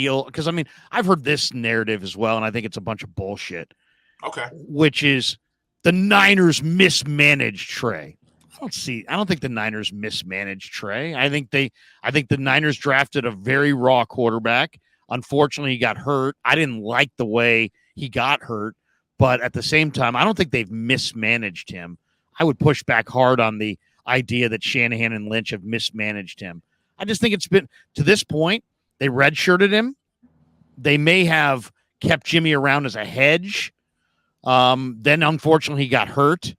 deal, because I mean, I've heard this narrative as well, and I think it's a bunch of bullshit. Okay. Which is the Niners mismanaged Trey. I don't think the Niners mismanaged Trey. I think the Niners drafted a very raw quarterback. Unfortunately, he got hurt. I didn't like the way he got hurt, but at the same time, I don't think they've mismanaged him. I would push back hard on the idea that Shanahan and Lynch have mismanaged him. I just think it's been to this point, they redshirted him. They may have kept Jimmy around as a hedge. Then unfortunately he got hurt,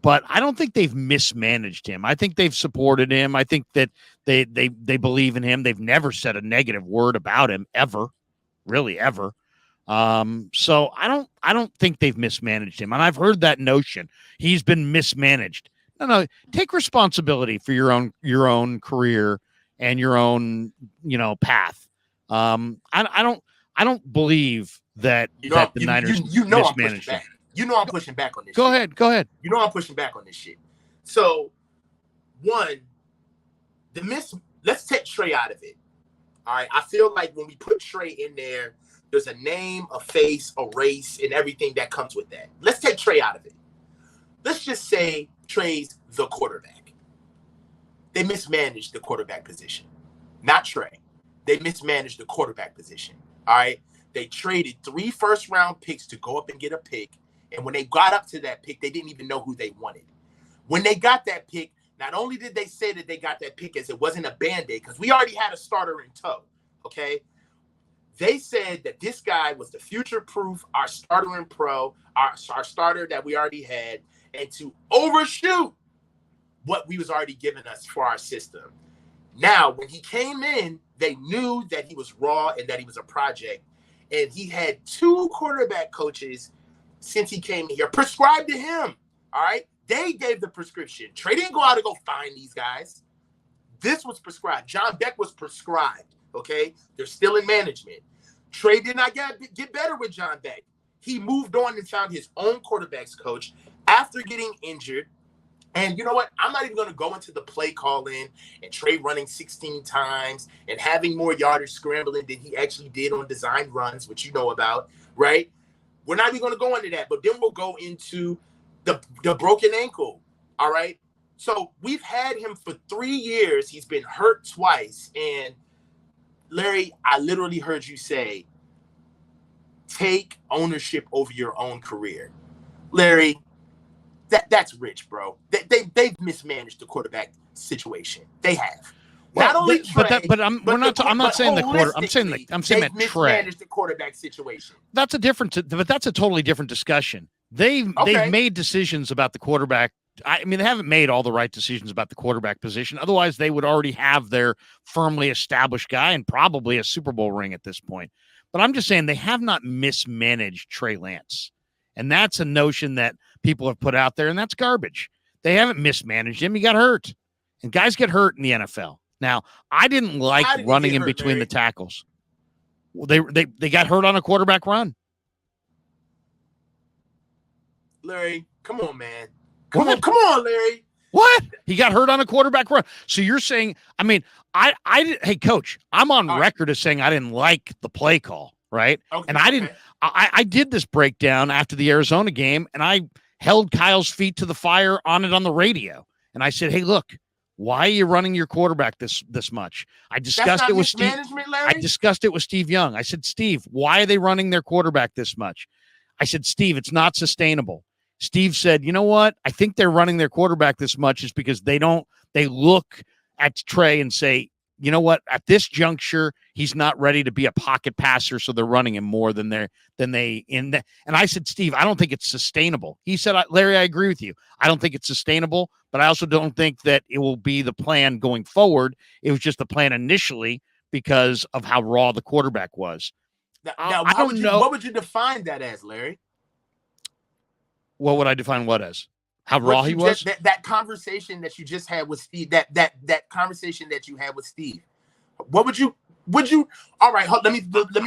but I don't think they've mismanaged him. I think they've supported him. I think that they believe in him. They've never said a negative word about him ever, really ever. So I don't think they've mismanaged him. And I've heard that notion he's been mismanaged. No, take responsibility for your own career and your own, path. I don't believe that the Niners mismanaged him. I'm pushing back on this. Go ahead. I'm pushing back on this shit. So, let's take Trey out of it. All right. I feel like when we put Trey in there, there's a name, a face, a race, and everything that comes with that. Let's take Trey out of it. Let's just say Trey's the quarterback. They mismanaged the quarterback position. Not Trey. They mismanaged the quarterback position. All right. They traded 3 first-round picks to go up and get a pick. And when they got up to that pick, they didn't even know who they wanted. When they got that pick, not only did they say that they got that pick as it wasn't a Band-Aid, because we already had a starter in tow, okay? They said that this guy was the future-proof, our starter in pro, our starter that we already had, and to overshoot what we was already giving us for our system. Now, when he came in, they knew that he was raw and that he was a project. And he had 2 quarterback coaches since he came here prescribed to him. All right. They gave the prescription. Trey didn't go out and go find these guys. This was prescribed. John Beck was prescribed. Okay. They're still in management. Trey did not get better with John Beck. He moved on and found his own quarterbacks coach after getting injured. And you know what? I'm not even going to go into the play calling and Trey running 16 times and having more yardage scrambling than he actually did on designed runs, which you know about, right? We're not even going to go into that, but then we'll go into the broken ankle, all right? So we've had him for 3 years. He's been hurt twice. And Larry, I literally heard you say, take ownership over your own career. Larry, that's rich, bro. They've mismanaged the quarterback situation. They have. Not only Trey, I'm not saying the quarter. I'm saying that Trey mismanaged the quarterback situation. That's a totally different discussion. They've made decisions about the quarterback. I mean, they haven't made all the right decisions about the quarterback position. Otherwise, they would already have their firmly established guy and probably a Super Bowl ring at this point. But I'm just saying they have not mismanaged Trey Lance. And that's a notion that people have put out there, and that's garbage. They haven't mismanaged him. He got hurt. And guys get hurt in the NFL. Now, I didn't like running in between Larry? The tackles. Well, they got hurt on a quarterback run. Larry, come on, man. Come on, Larry. What? He got hurt on a quarterback run. So you're saying, I mean, hey, coach, I'm on record as saying I didn't like the play call, right? Okay, and I did this breakdown after the Arizona game, and I held Kyle's feet to the fire on the radio. And I said, hey, look, why are you running your quarterback this much? I discussed it with Steve. I discussed it with Steve Young. I said, Steve, why are they running their quarterback this much? I said, Steve, it's not sustainable. Steve said, you know what? I think they're running their quarterback this much is because they look at Trey and say, you know what? At this juncture, he's not ready to be a pocket passer, so they're running him more than they in the. And I said, Steve, I don't think it's sustainable. He said, Larry, I agree with you. I don't think it's sustainable, but I also don't think that it will be the plan going forward. It was just the plan initially because of how raw the quarterback was. Now I don't know. What would you define that as, Larry? What would I define what as? How raw he was? That conversation that you just had with Steve, that conversation that you had with Steve. What would you all right, let me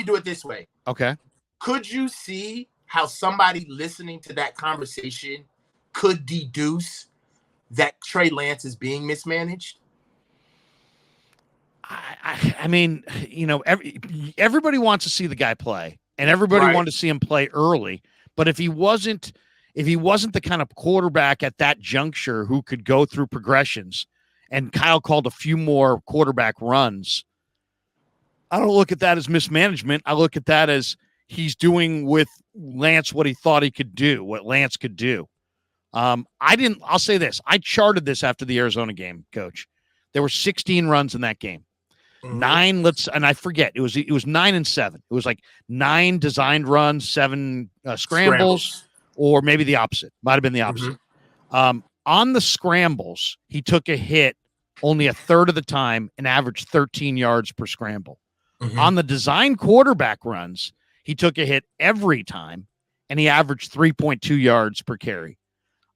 do it this way. Okay. Could you see how somebody listening to that conversation could deduce that Trey Lance is being mismanaged? I mean, everybody wants to see the guy play, and everybody Right. wanted to see him play early. But if he wasn't the kind of quarterback at that juncture who could go through progressions, and Kyle called a few more quarterback runs, I don't look at that as mismanagement. I look at that as he's doing with Lance what he thought he could do, what Lance could do. I'll say this. I charted this after the Arizona game, Coach. There were 16 runs in that game. And I forget, it was 9 and 7. It was like 9 designed runs, 7 scrambles, or maybe the opposite. Might have been the opposite. On the scrambles, he took a hit only a third of the time and averaged 13 yards per scramble. On the design quarterback runs, he took a hit every time and he averaged 3.2 yards per carry.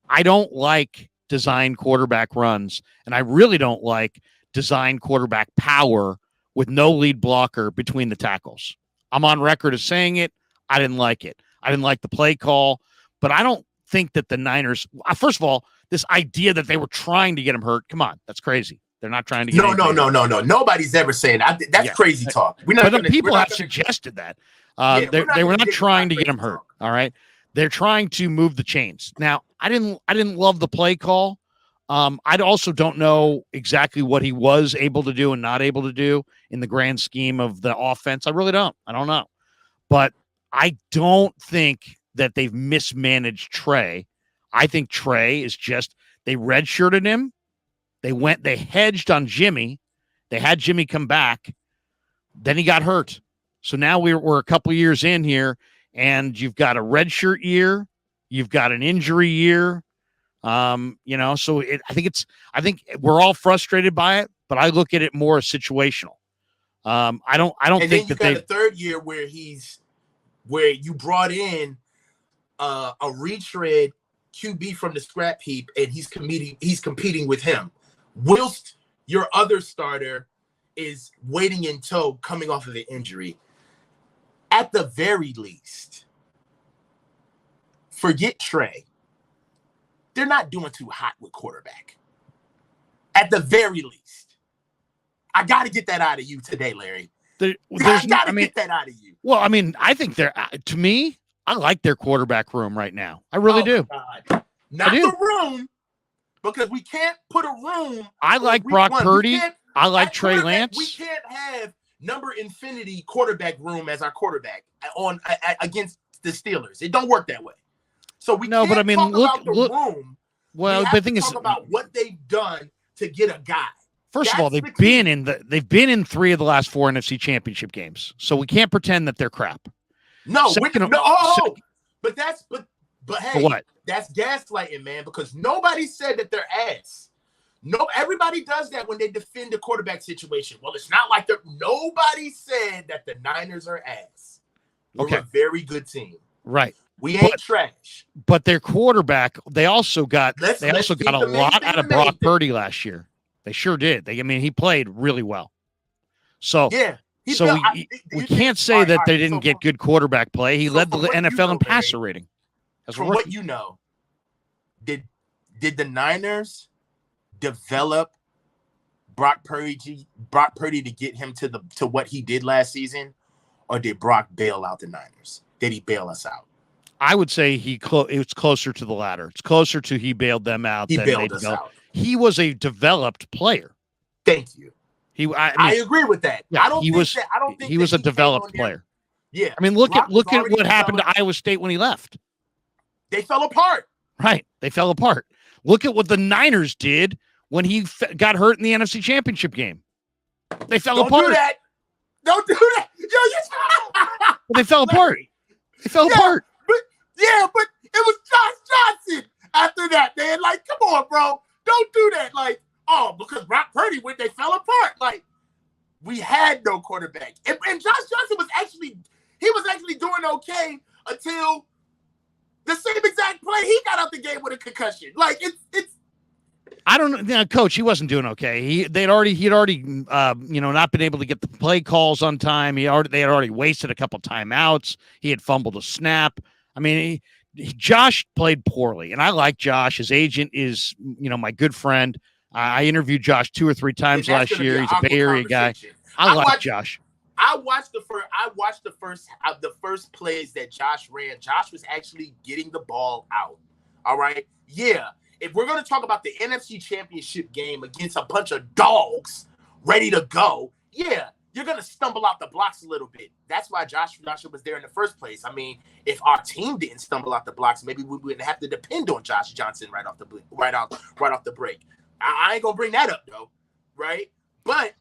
I don't like design quarterback runs, and I really don't like design quarterback power with no lead blocker between the tackles. I'm on record as saying it. I didn't like it. I didn't like the play call, but I don't think that the Niners, first of all, this idea that they were trying to get him hurt, come on, that's crazy. They're not trying to get him hurt. No. Nobody's ever saying that. That's crazy talk. People have suggested that. They were not trying to get him hurt. All right. They're trying to move the chains. Now, I didn't love the play call. I also don't know exactly what he was able to do and not able to do in the grand scheme of the offense. I really don't. I don't know. But I don't think that they've mismanaged Trey. I think Trey is just, they redshirted him. They hedged on Jimmy. They had Jimmy come back. Then he got hurt. So now we're a couple years in here, and you've got a redshirt year. You've got an injury year. So I think we're all frustrated by it, but I look at it more as situational. I don't think that a third year where you brought in a retread QB from the scrap heap, and he's competing with him, whilst your other starter is waiting in tow, coming off of an injury. At the very least, forget Trey. They're not doing too hot with quarterback. At the very least. I got to get that out of you today, Larry. I got to get that out of you. Well, I mean, I think to me, I like their quarterback room right now. I really do. Not the room, because we can't put a room. I like Brock Purdy. I like Trey Lance. We can't have number infinity quarterback room as our quarterback against the Steelers. It don't work that way. So we can't talk about the room. Well, the thing is, talk about what they've done to get a guy. First of all, they've been in 3 of the last 4 NFC Championship games, so we can't pretend that they're crap. No, but hey, what? That's gaslighting, man. Because nobody said that they're ass. No, everybody does that when they defend the quarterback situation. Well, it's not like nobody said that the Niners are ass. We're a very good team, right? We ain't trash. But their quarterback, they also got a lot out of Brock Purdy last year. They sure did. He played really well. So yeah. We can't say that they didn't get good quarterback play. He led the NFL in passer rating. From what you know, did the Niners develop Brock Purdy to get him to what he did last season, or did Brock bail out the Niners? Did he bail us out? I would say it's closer to the latter. It's closer to he bailed them out. He bailed us out. He was a developed player. Thank you. I agree with that. Yeah, I don't think he was a developed player. Yeah. I mean, look at what happened to Iowa State when he left. They fell apart. Right. They fell apart. Look at what the Niners did when he got hurt in the NFC Championship game. They fell apart. Don't do that. They fell apart. They fell apart. But it was Josh Johnson after that, man. Like, come on, bro. Don't do that. Like, because Brock Purdy they fell apart. We had no quarterback. And Josh Johnson was actually doing okay until the same exact play he got out the game with a concussion. It's I don't know, Coach. He wasn't doing okay. He'd already not been able to get the play calls on time. They had already wasted a couple timeouts. He had fumbled a snap. I mean, Josh played poorly, and I like Josh. His agent is my good friend. I interviewed Josh 2 or 3 times last year. He's a Bay Area guy. I like Josh. I watched the first plays that Josh ran. Josh was actually getting the ball out. All right. Yeah. If we're going to talk about the NFC Championship game against a bunch of dogs ready to go, yeah, you're going to stumble out the blocks a little bit. That's why Joshua was there in the first place. I mean, if our team didn't stumble out the blocks, maybe we wouldn't have to depend on Josh Johnson right off the break. I ain't gonna bring that up though, right? But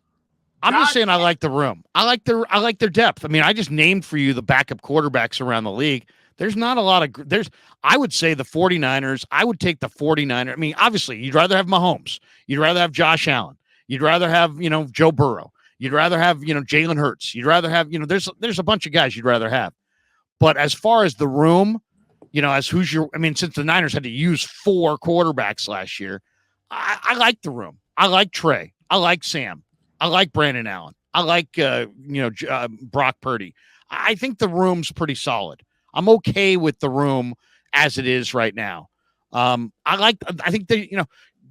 I'm just saying I like the room. I like their depth. I mean, I just named for you the backup quarterbacks around the league. There's not a lot of I would say the 49ers. I would take the 49ers. I mean, obviously, you'd rather have Mahomes. You'd rather have Josh Allen. You'd rather have, Joe Burrow. You'd rather have, Jalen Hurts. You'd rather have, there's a bunch of guys you'd rather have. But as far as the room, since the Niners had to use 4 quarterbacks last year, I like the room. I like Trey. I like Sam. I like Brandon Allen. I like, Brock Purdy. I think the room's pretty solid. I'm okay with the room as it is right now. I think that,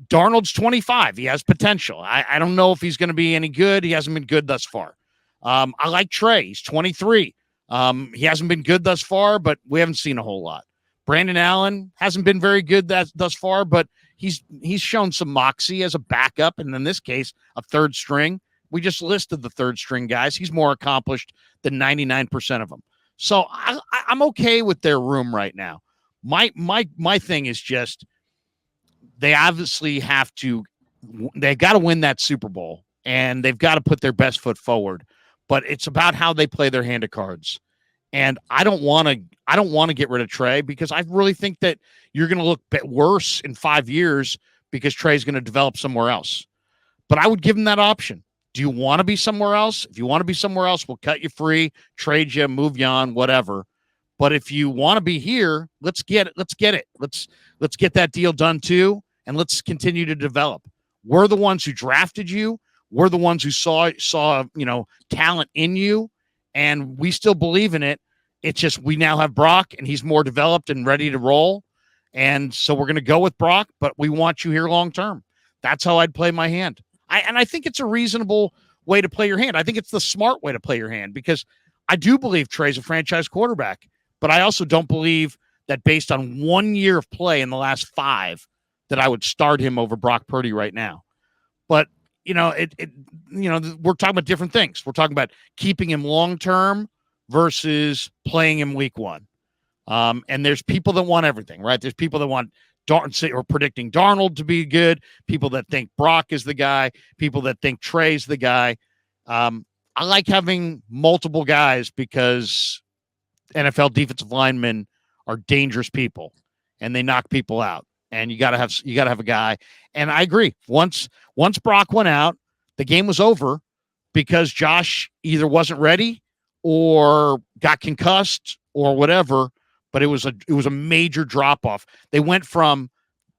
Darnold's 25. He has potential. I don't know if he's going to be any good. He hasn't been good thus far. I like Trey. He's 23. He hasn't been good thus far, but we haven't seen a whole lot. Brandon Allen hasn't been very good thus far, but he's shown some moxie as a backup, and in this case, a third string. We just listed the third string guys. He's more accomplished than 99% of them. So I'm okay with their room right now. My thing is just they obviously they've got to win that Super Bowl, and they've got to put their best foot forward. But it's about how they play their hand of cards. And I don't want to get rid of Trey because I really think that you're going to look worse in 5 years because Trey's going to develop somewhere else. But I would give him that option. Do you want to be somewhere else? If you want to be somewhere else, we'll cut you free, trade you, move you on, whatever. But if you want to be here, let's get it. Let's get that deal done too, and let's continue to develop. We're the ones who drafted you. We're the ones who saw talent in you, and we still believe in it. It's just we now have Brock, and he's more developed and ready to roll. And so we're going to go with Brock, but we want you here long term. That's how I'd play my hand. I think it's a reasonable way to play your hand. I think it's the smart way to play your hand because I do believe Trey's a franchise quarterback, but I also don't believe that based on 1 year of play in the last 5 that I would start him over Brock Purdy right now. But we're talking about different things. We're talking about keeping him long term versus playing him week 1. And there's people that want everything, right? There's people that want predicting Darnold to be good, people that think Brock is the guy, people that think Trey's the guy. I like having multiple guys because NFL defensive linemen are dangerous people and they knock people out. And you gotta have a guy. And I agree. Once Brock went out, the game was over because Josh either wasn't ready or got concussed or whatever. But it was a major drop off. They went from,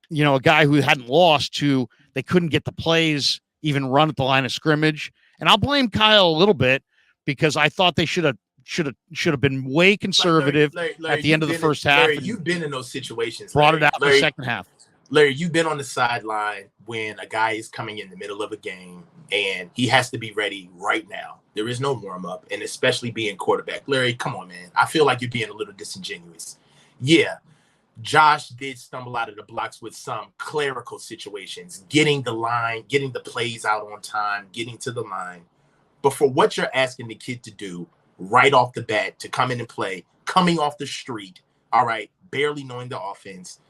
a guy who hadn't lost to they couldn't get the plays even run at the line of scrimmage. And I'll blame Kyle a little bit because I thought they should have been way conservative Larry, at the end of the first half. Larry, you've been in those situations. Brought it out in the second half. Larry, you've been on the sideline when a guy is coming in the middle of a game and he has to be ready right now. There is no warm up, and especially being quarterback. Larry, come on, man. I feel like you're being a little disingenuous. Yeah, Josh did stumble out of the blocks with some clerical situations, getting the plays out on time, getting to the line. But for what you're asking the kid to do right off the bat, to come in and play, coming off the street, all right, barely knowing the offense,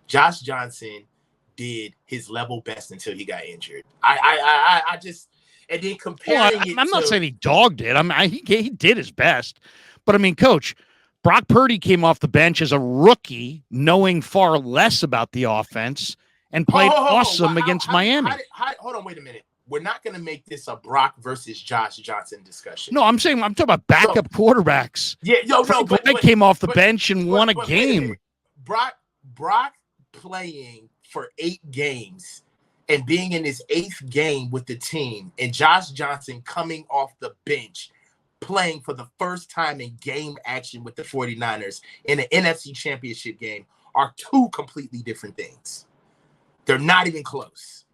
Josh Johnson did his level best until he got injured. I just, and then comparing I'm not saying he dogged it. He did his best, but Coach, Brock Purdy came off the bench as a rookie, knowing far less about the offense, and played awesome against Miami. Hold on, wait a minute. We're not going to make this a Brock versus Josh Johnson discussion. No, I'm talking about backup quarterbacks. Yeah, but came off the bench and won a game. Brock playing for 8 games and being in his 8th game with the team, and Josh Johnson coming off the bench playing for the first time in game action with the 49ers in an NFC Championship game are 2 completely different things. They're not even close.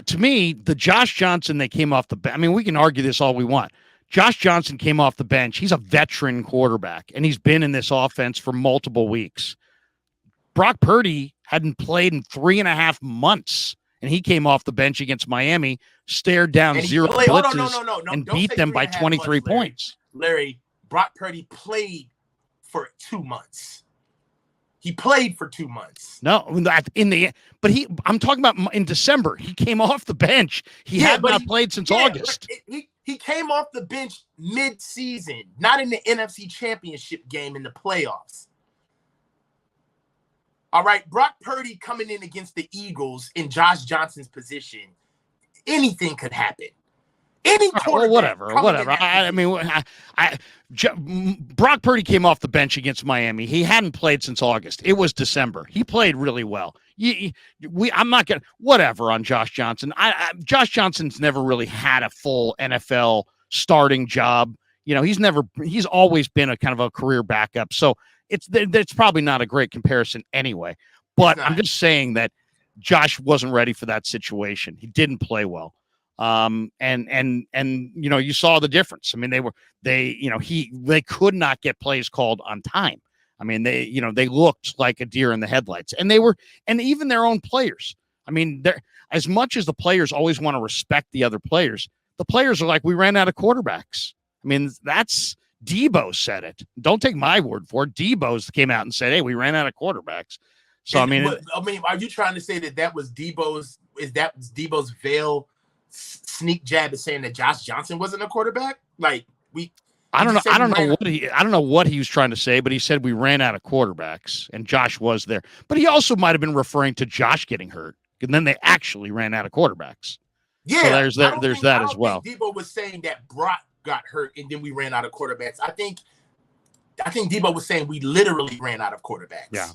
To me, the Josh Johnson that came off the bench, I mean, we can argue this all we want. Josh Johnson came off the bench. He's a veteran quarterback, and he's been in this offense for multiple weeks. Brock Purdy hadn't played in 3.5 months, and he came off the bench against Miami, stared down zero blitzes, and beat them by 23 points. Larry, Brock Purdy played for 2 months. He played for 2 months. No, I'm talking about in December. He came off the bench. He had not played since August. He came off the bench mid-season, not in the NFC Championship game in the playoffs. All right, Brock Purdy coming in against the Eagles in Josh Johnson's position. Anything could happen. Any quarterback. Whatever. Brock Purdy came off the bench against Miami. He hadn't played since August. It was December. He played really well. I'm not gonna whatever on Josh Johnson. Josh Johnson's never really had a full NFL starting job. He's always been a kind of a career backup. So it's probably not a great comparison anyway. But I'm just saying that Josh wasn't ready for that situation. He didn't play well. And you saw the difference. I mean, they could not get plays called on time. I mean, they looked like a deer in the headlights, and even their own players. I mean, as much as the players always want to respect the other players, the players are like, we ran out of quarterbacks. I mean, that's Debo said it. Don't take my word for it. Debo's came out and said, hey, we ran out of quarterbacks. So, are you trying to say that was Debo's veil sneak jab at saying that Josh Johnson wasn't a quarterback? I don't know what he was trying to say, but he said we ran out of quarterbacks and Josh was there. But he also might have been referring to Josh getting hurt, and then they actually ran out of quarterbacks. Yeah, so there's that as well. Debo was saying that Brock got hurt and then we ran out of quarterbacks. I think Debo was saying we literally ran out of quarterbacks. Yeah.